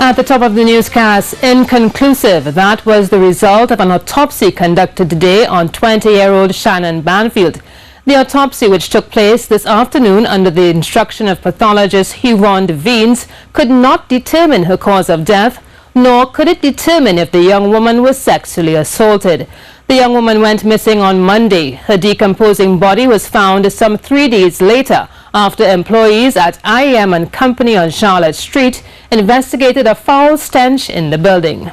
At the top of the newscast, inconclusive. That was the result of an autopsy conducted today on 20-year-old Shannon Banfield. The autopsy, which took place this afternoon under the instruction of pathologist Yvonne Devines, could not determine her cause of death, nor could it determine if the young woman was sexually assaulted. The young woman went missing on Monday. Her decomposing body was found some 3 days later after employees at IEM and Company on Charlotte Street investigated a foul stench in the building.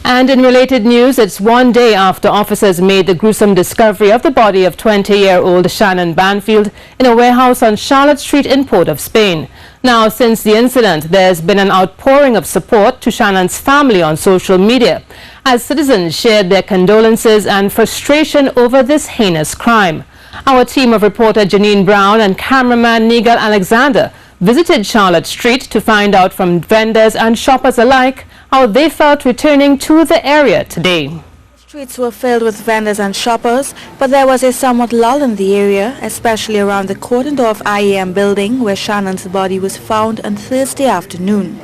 And in related news, it's 1 day after officers made the gruesome discovery of the body of 20-year-old Shannon Banfield in a warehouse on Charlotte Street in Port of Spain. Now, since the incident, there's been an outpouring of support to Shannon's family on social media, as citizens shared their condolences and frustration over this heinous crime. Our team of reporter Janine Brown and cameraman Nigel Alexander visited Charlotte Street to find out from vendors and shoppers alike how they felt returning to the area today. Streets were filled with vendors and shoppers, but there was a somewhat lull in the area, especially around the cordoned-off IEM building where Shannon's body was found on Thursday afternoon.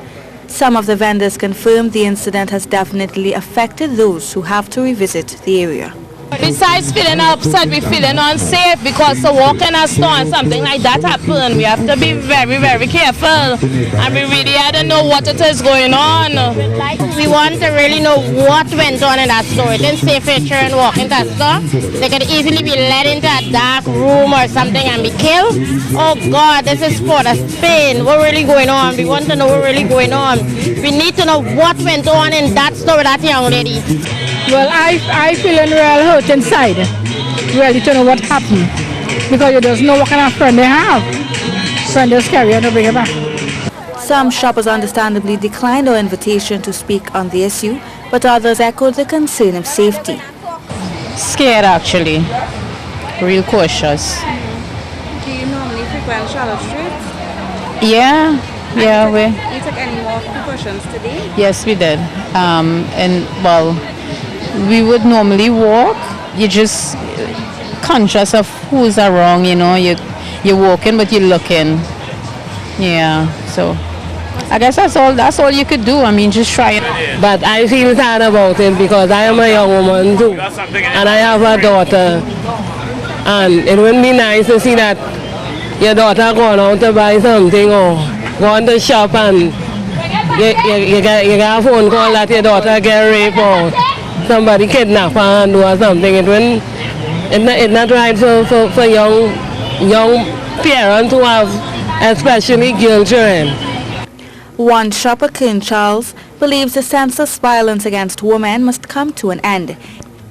Some of the vendors confirmed the incident has definitely affected those who have to revisit the area. Besides feeling upset, we're feeling unsafe because to walk in a store and something like that happen, we have to be very, very careful. And we really had to know what it is going on. We want to really know what went on in that store. It didn't say for children walk into that store. They could easily be led into a dark room or something and be killed. Oh God, this is Port of Spain. What really going on? We want to know what really going on. We need to know what went on in that store with that young lady. Well, I feel real hurt inside. Really to know what happened. Because you don't know what kind of friend they have. Friend is scary and they bring it back. Some shoppers understandably declined our invitation to speak on the issue, but others echoed the concern of safety. Scared actually. Real cautious. Do you normally frequent Charlotte Street? Yeah. You took any more precautions today? Yes, we did. We would normally walk. You're just conscious of who's around, you know. You're walking, but you're looking. Yeah, so I guess that's all you could do. I mean, just try it. But I feel sad about it because I am a young woman too, and I have a daughter. And it wouldn't be nice to see that your daughter going out to buy something or going to shop and you get a phone call that your daughter get raped or somebody kidnap her and do something. It's not right for young parents who have especially girl children. One shopper, King Charles, believes the senseless violence against women must come to an end.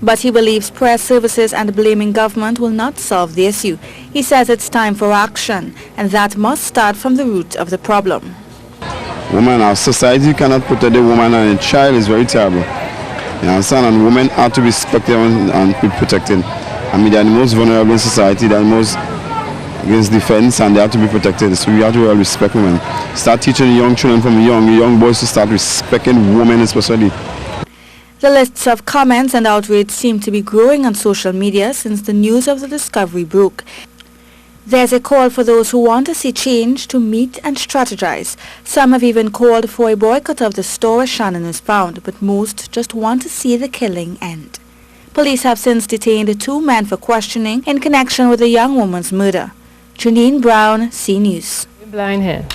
But he believes press services and blaming government will not solve the issue. He says it's time for action, and that must start from the root of the problem. Women, our society cannot protect the woman and the child is very terrible. You understand? And women are to be respected and be protected. I mean, they are the most vulnerable in society, they are the most against defense, and they have to be protected. So we have to respect women. Start teaching the young children from young boys to start respecting women especially. The lists of comments and outrage seem to be growing on social media since the news of the discovery broke. There's a call for those who want to see change to meet and strategize. Some have even called for a boycott of the store where Shannon was found, but most just want to see the killing end. Police have since detained 2 men for questioning in connection with the young woman's murder. Janine Brown, C News. Blind here.